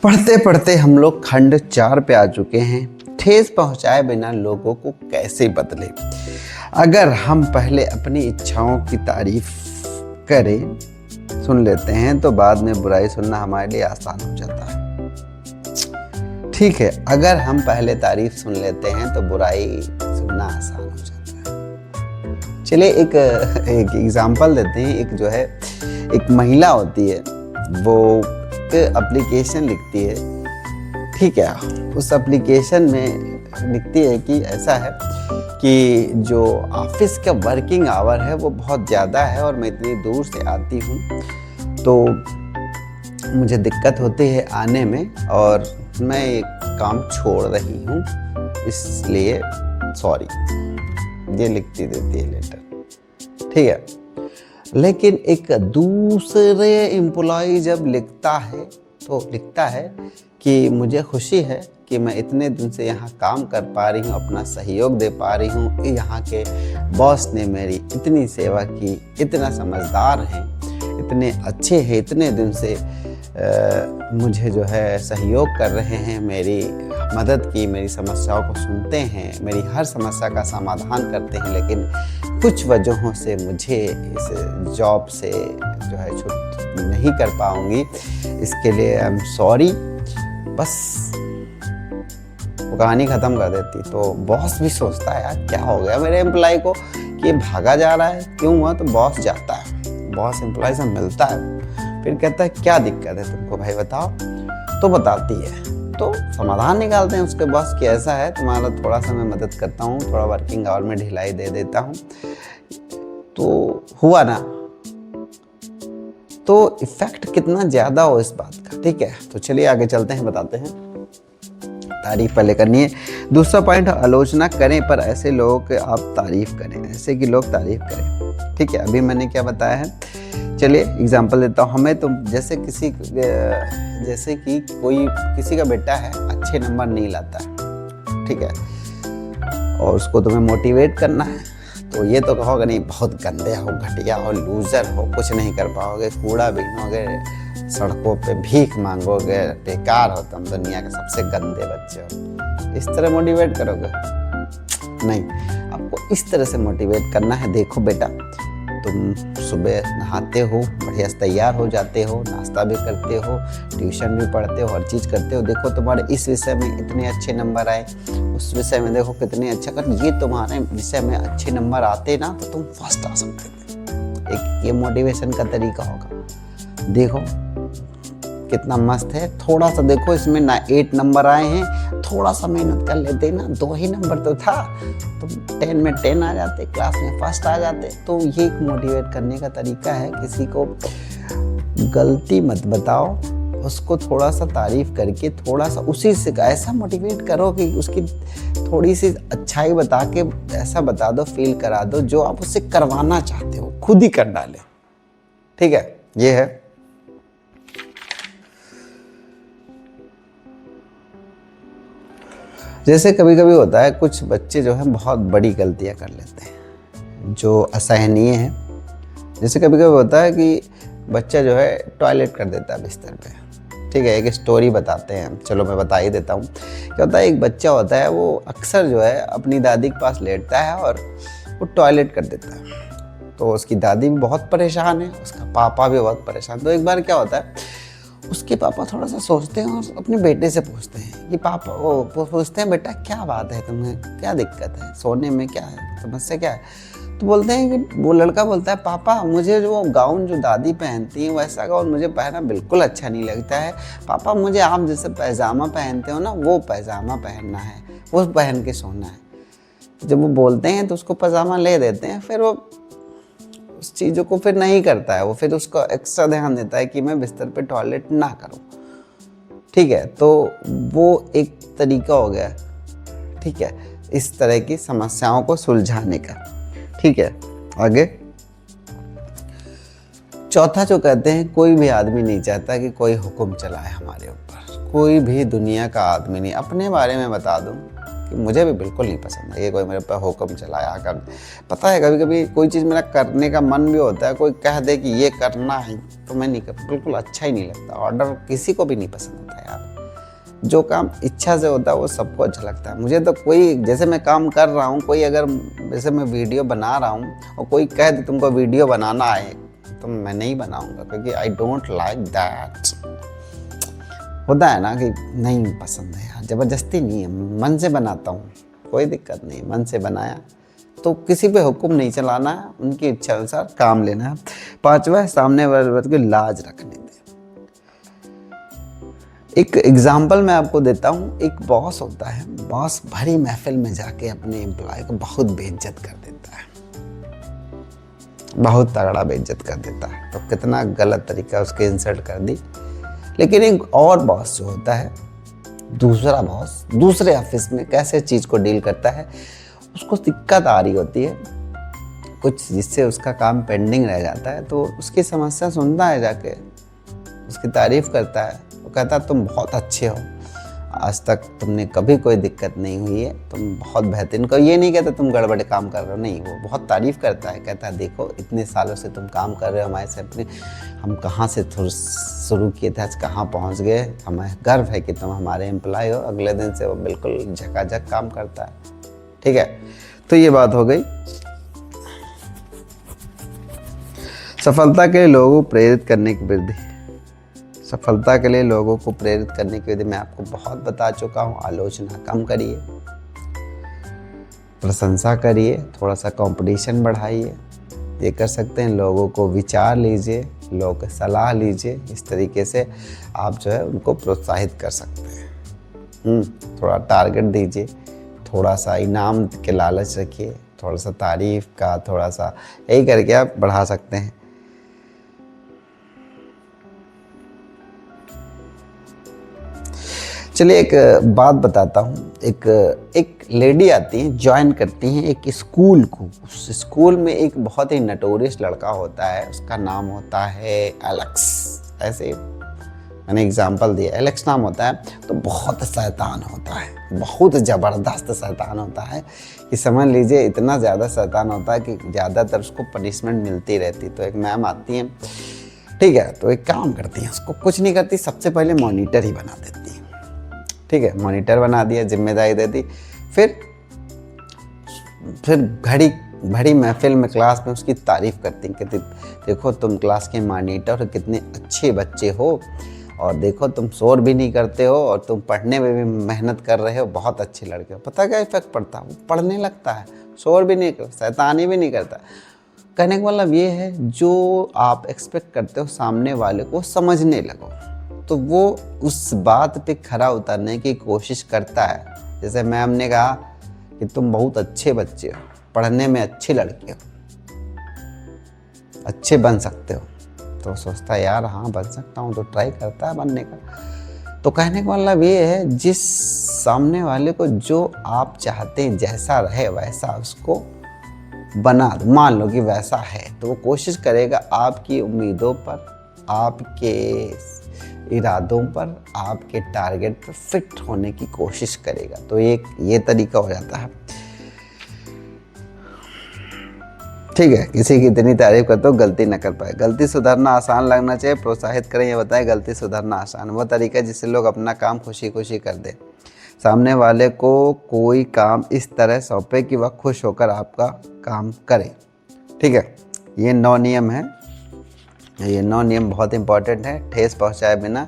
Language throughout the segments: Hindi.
पढ़ते पढ़ते हम लोग खंड 4 पे आ चुके हैं। ठेस पहुंचाए बिना लोगों को कैसे बदले। अगर हम पहले अपनी इच्छाओं की तारीफ करें, सुन लेते हैं तो बाद में बुराई सुनना हमारे लिए आसान हो जाता है। ठीक है, अगर हम पहले तारीफ सुन लेते हैं तो बुराई सुनना आसान हो जाता है। चलिए एक एग्जांपल देते हैं। एक जो है एक महिला होती है, वो एप्लीकेशन लिखती है। ठीक है, उस एप्लीकेशन में लिखती है कि ऐसा है कि जो ऑफिस का वर्किंग आवर है वो बहुत ज़्यादा है और मैं इतनी दूर से आती हूँ तो मुझे दिक्कत होती है आने में और मैं ये काम छोड़ रही हूँ, इसलिए सॉरी। ये लिखती देती है लेटर। ठीक है, लेकिन एक दूसरे एम्प्लॉय जब लिखता है तो लिखता है कि मुझे खुशी है कि मैं इतने दिन से यहाँ काम कर पा रही हूँ, अपना सहयोग दे पा रही हूँ। यहाँ के बॉस ने मेरी इतनी सेवा की, इतना समझदार हैं, इतने अच्छे हैं, इतने दिन से मुझे जो है सहयोग कर रहे हैं, मेरी मदद की, मेरी समस्याओं को सुनते हैं, मेरी हर समस्या का समाधान करते हैं। लेकिन कुछ वजहों से मुझे इस जॉब से जो है छुट्टी नहीं कर पाऊंगी, इसके लिए आई एम सॉरी। बस वो कहानी ख़त्म कर देती। तो बॉस भी सोचता है यार क्या हो गया मेरे एम्प्लॉय को कि भागा जा रहा है, क्यों हुआ? तो बॉस जाता है, बॉस एम्प्लॉय से मिलता है, फिर कहता है क्या दिक्कत है तुमको भाई बताओ। तो बताती है, तो समाधान निकालते हैं उसके बॉस कि ऐसा है, तुम्हारा थोड़ा सा मैं मदद करता हूँ, थोड़ा वर्किंग आवर में ढिलाई दे देता हूँ। तो हुआ ना, तो इफेक्ट कितना ज़्यादा हो इस बात का। ठीक है, तो चलिए आगे चलते हैं, बताते हैं। तारीफ पहले करनी है। दूसरा पॉइंट, आलोचना करें पर ऐसे लोगों की आप तारीफ करें, ऐसे कि लोग तारीफ करें। ठीक है, अभी मैंने क्या बताया है, चलिए एग्जांपल देता हूँ। हमें तो जैसे कि कोई किसी का बेटा है अच्छे नंबर नहीं लाता है, ठीक है, और उसको तुम्हें मोटिवेट करना है, तो ये तो कहोगे नहीं बहुत गंदे हो, घटिया हो, लूजर हो, कुछ नहीं कर पाओगे, कूड़ा बीनोगे, सड़कों पे भीख मांगोगे, बेकार हो तुम, दुनिया के सबसे गंदे बच्चे हो, इस तरह मोटिवेट करोगे? नहीं, आपको इस तरह से मोटिवेट करना है। देखो बेटा, तुम सुबह नहाते हो, बढ़िया तैयार हो जाते हो, नाश्ता भी करते हो, ट्यूशन भी पढ़ते हो, हर चीज़ करते हो। देखो तुम्हारे इस विषय में इतने अच्छे नंबर आए, उस विषय में देखो कितने अच्छा कर, ये तुम्हारे विषय में अच्छे नंबर आते ना तो तुम फर्स्ट आ सकते थे। एक ये मोटिवेशन का तरीका होगा। देखो कितना मस्त है, थोड़ा सा देखो इसमें ना 8 नंबर आए हैं, थोड़ा सा मेहनत कर लेते ना, 2 ही नंबर तो था, तो 10 में 10 आ जाते, क्लास में फर्स्ट आ जाते। तो ये एक मोटिवेट करने का तरीका है। किसी को गलती मत बताओ, उसको थोड़ा सा तारीफ करके थोड़ा सा उसी से ऐसा मोटिवेट करो कि उसकी थोड़ी सी अच्छाई बता के ऐसा बता दो, फील करा दो जो आप उससे करवाना चाहते हो, खुद ही कर डाले। ठीक है, ये है। जैसे कभी कभी होता है कुछ बच्चे जो है बहुत बड़ी गलतियां कर लेते हैं जो असहनीय है। जैसे कभी कभी होता है कि बच्चा जो है टॉयलेट कर देता है बिस्तर पे। ठीक है, एक स्टोरी बताते हैं, चलो मैं बता ही देता हूँ। क्या होता है, एक बच्चा होता है, वो अक्सर जो है अपनी दादी के पास लेटता है और वो टॉयलेट कर देता है। तो उसकी दादी भी बहुत परेशान है, उसका पापा भी बहुत परेशान। तो एक बार क्या होता है, उसके पापा थोड़ा सा सोचते हैं और अपने बेटे से पूछते हैं कि पापा, वो पूछते हैं बेटा क्या बात है, तुम्हें क्या दिक्कत है, सोने में क्या है, समस्या क्या है? तो बोलते हैं कि वो लड़का बोलता है पापा मुझे जो गाउन जो दादी पहनती है वैसा गाउन मुझे पहनना बिल्कुल अच्छा नहीं लगता है। पापा मुझे आप जैसे पैजामा पहनते हो ना वो पैजामा पहनना है, वो पहन के सोना है। जब वो बोलते हैं तो उसको पैजामा ले देते हैं, फिर वो उस चीज़ों को फिर नहीं करता है, वो फिर उसको एक्स्ट्रा ध्यान देता है कि मैं बिस्तर पे टॉयलेट ना करूं। ठीक है, तो वो एक तरीका हो गया। ठीक है, इस तरह की समस्याओं को सुलझाने का। ठीक है, आगे चौथा जो कहते हैं, कोई भी आदमी नहीं चाहता कि कोई हुक्म चलाए हमारे ऊपर, कोई भी दुनिया का आदमी नहीं। अपने बारे में बता दूं, कि मुझे भी बिल्कुल नहीं पसंद है कि कोई मेरे पर हुक्म चलाया कर। पता है कभी कभी कोई चीज़ मेरा करने का मन भी होता है, कोई कह दे कि ये करना है तो मैं नहीं कर, बिल्कुल अच्छा ही नहीं लगता। ऑर्डर किसी को भी नहीं पसंद होता यार। जो काम इच्छा से होता है वो सबको अच्छा लगता है। मुझे तो कोई, जैसे मैं काम कर रहा हूँ, कोई अगर, जैसे मैं वीडियो बना रहा हूँ और कोई कह दे तुमको वीडियो बनाना है तो मैं नहीं बनाऊंगा, क्योंकि आई डोंट लाइक दैट। होता है ना कि नहीं पसंद है यार, ज़बरदस्ती नहीं है, मन से बनाता हूँ, कोई दिक्कत नहीं, मन से बनाया तो किसी पे हुक्म नहीं चलाना है, उनकी इच्छा अनुसार काम लेना है। 5वां, सामने वाले की लाज रखने दे। एक एग्जाम्पल मैं आपको देता हूँ। एक बॉस होता है, बॉस भरी महफिल में जाके अपने एम्प्लॉय को बहुत बेइज्जत कर देता है, बहुत तगड़ा बेइज्जत कर देता है। तो कितना गलत तरीका उसके इंसल्ट कर दी। लेकिन एक और बॉस जो होता है, दूसरा बॉस दूसरे ऑफिस में कैसे चीज़ को डील करता है, उसको दिक्कत आ रही होती है कुछ, जिससे उसका काम पेंडिंग रह जाता है, तो उसकी समस्या सुनता है, जाके उसकी तारीफ करता है। वो कहता है तुम बहुत अच्छे हो, आज तक तुमने कभी कोई दिक्कत नहीं हुई है, तुम बहुत बेहतरीन। को ये नहीं कहता तुम गड़बड़ काम कर रहे हो, नहीं, वो बहुत तारीफ करता है। कहता है देखो इतने सालों से तुम काम कर रहे हो हमारे से, अपने हम कहाँ से शुरू किए थे, आज कहाँ पहुँच गए। हमें गर्व है कि तुम हमारे एम्प्लॉय हो। अगले दिन से वो बिल्कुल झकाझक काम करता है। ठीक है, तो ये बात हो गई। सफलता के लिए लोगों को प्रेरित करने की विधि। सफलता के लिए लोगों को प्रेरित करने की विधि मैं आपको बहुत बता चुका हूँ। आलोचना कम करिए, प्रशंसा करिए, थोड़ा सा कंपटीशन बढ़ाइए, ये कर सकते हैं। लोगों को विचार लीजिए, लोगों की सलाह लीजिए, इस तरीके से आप जो है उनको प्रोत्साहित कर सकते हैं। थोड़ा टारगेट दीजिए, थोड़ा सा इनाम के लालच रखिए, थोड़ा सा तारीफ का, थोड़ा सा, यही करके आप बढ़ा सकते हैं। चलिए एक बात बताता हूँ। एक लेडी आती है, ज्वाइन करती हैं एक स्कूल को। उस स्कूल में एक बहुत ही नटोरियस लड़का होता है, उसका नाम होता है एलेक्स। ऐसे मैंने एग्जाम्पल दिया, एलेक्स नाम होता है। तो बहुत शैतान होता है, बहुत ज़बरदस्त शैतान होता है कि समझ लीजिए इतना ज़्यादा शैतान होता है कि ज़्यादातर उसको पनिशमेंट मिलती रहती। तो एक मैम आती हैं, ठीक है, तो एक काम करती हैं, उसको कुछ नहीं करती, सबसे पहले मॉनिटर ही बना देती है। ठीक है, मॉनिटर बना दिया, जिम्मेदारी दे दी। फिर भरी महफिल में क्लास में उसकी तारीफ करती, कहती देखो तुम क्लास के मॉनिटर, कितने अच्छे बच्चे हो, और देखो तुम शोर भी नहीं करते हो, और तुम पढ़ने में भी मेहनत कर रहे हो, बहुत अच्छे लड़के हो। पता क्या इफेक्ट पड़ता है, वो पढ़ने लगता है, शोर भी नहीं करता, शैतानी भी नहीं करता। कहने का मतलब ये है, जो आप एक्सपेक्ट करते हो सामने वाले को समझने लगो, तो वो उस बात पे खरा उतरने की कोशिश करता है। जैसे मैम ने कहा कि तुम बहुत अच्छे बच्चे हो, पढ़ने में अच्छे लड़के हो, अच्छे बन सकते हो, तो सोचता है यार हाँ बन सकता हूँ, तो ट्राई करता है बनने का। तो कहने का मतलब ये है, जिस सामने वाले को जो आप चाहते हैं जैसा रहे वैसा उसको बना दो। मान लो कि वैसा है, तो वो कोशिश करेगा आपकी उम्मीदों पर, आपके इरादों पर, आपके टारगेट पर फिट होने की कोशिश करेगा। तो एक ये तरीका हो जाता है। ठीक है, किसी की इतनी तारीफ करते हो गलती न कर पाए। गलती सुधारना आसान लगना चाहिए, प्रोत्साहित करें, ये बताएं गलती सुधारना आसान वो तरीका जिससे लोग अपना काम खुशी खुशी कर दे। सामने वाले को कोई काम इस तरह सौंपे कि वह खुश होकर आपका काम करे। ठीक है, ये 9 नियम है। ये 9 नियम बहुत इंपॉर्टेंट है। ठेस पहुंचाए बिना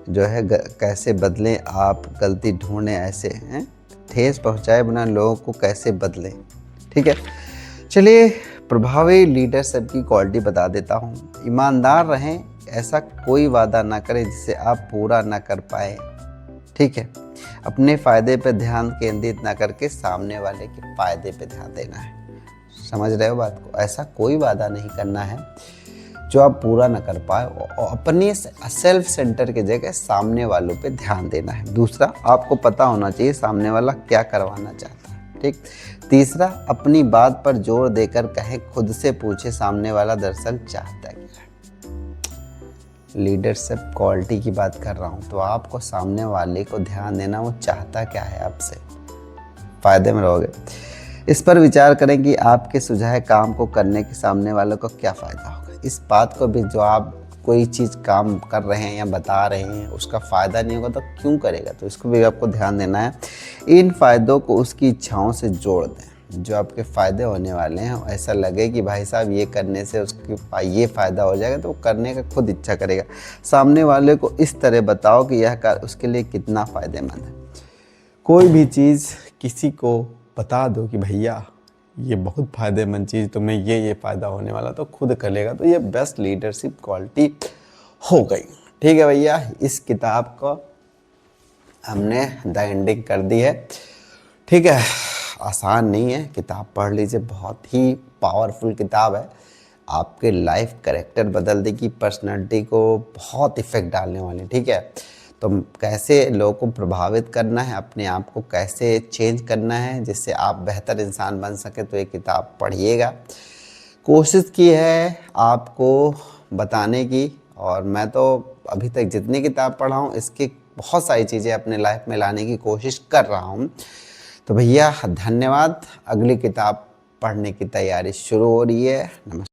जो है कैसे बदलें आप, गलती ढूंढें ऐसे हैं। ठेस पहुंचाए बिना लोगों को कैसे बदलें। ठीक है, चलिए प्रभावी लीडरशिप की क्वालिटी बता देता हूँ। ईमानदार रहें, ऐसा कोई वादा ना करें जिसे आप पूरा ना कर पाए। ठीक है, अपने फ़ायदे पे ध्यान केंद्रित ना करके सामने वाले के फ़ायदे पे ध्यान देना है। समझ रहे हो बात को? ऐसा कोई वादा नहीं करना है जो आप पूरा ना कर पाए, और अपने सेल्फ सेंटर की जगह सामने वालों पे ध्यान देना है। दूसरा, आपको पता होना चाहिए सामने वाला क्या करवाना चाहता है। ठीक। तीसरा, अपनी बात पर जोर देकर कहे, खुद से पूछे सामने वाला दरअसल चाहता क्या है। लीडरशिप क्वालिटी की बात कर रहा हूँ, तो आपको सामने वाले को ध्यान देना, वो चाहता क्या है आपसे। फ़ायदे में रहोगे। इस पर विचार करें कि आपके सुझाए काम को करने के सामने वालों को क्या फ़ायदा होगा। इस बात को भी, जो आप कोई चीज़ काम कर रहे हैं या बता रहे हैं उसका फ़ायदा नहीं होगा तो क्यों करेगा, तो इसको भी आपको ध्यान देना है। इन फ़ायदों को उसकी इच्छाओं से जोड़ दें जो आपके फ़ायदे होने वाले हैं। ऐसा लगे कि भाई साहब ये करने से उसके ये फ़ायदा हो जाएगा तो वो करने का खुद इच्छा करेगा। सामने वाले को इस तरह बताओ कि यह कार्य उसके लिए कितना फ़ायदेमंद है। कोई भी चीज़ किसी को बता दो कि भैया ये बहुत फ़ायदेमंद चीज़, तुम्हें ये फ़ायदा होने वाला, तो खुद कर लेगा। तो ये बेस्ट लीडरशिप क्वालिटी हो गई। ठीक है भैया, इस किताब को हमने द एंडिंग कर दी है। ठीक है, आसान नहीं है, किताब पढ़ लीजिए, बहुत ही पावरफुल किताब है। आपके लाइफ कैरेक्टर बदल देगी, पर्सनालिटी को बहुत इफ़ेक्ट डालने वाली। ठीक है, तो कैसे लोगों को प्रभावित करना है, अपने आप को कैसे चेंज करना है जिससे आप बेहतर इंसान बन सके, तो ये किताब पढ़िएगा। कोशिश की है आपको बताने की, और मैं तो अभी तक जितनी किताब पढ़ा हूँ इसकी बहुत सारी चीज़ें अपने लाइफ में लाने की कोशिश कर रहा हूँ। तो भैया धन्यवाद। अगली किताब पढ़ने की तैयारी शुरू हो रही है। नमस्कार।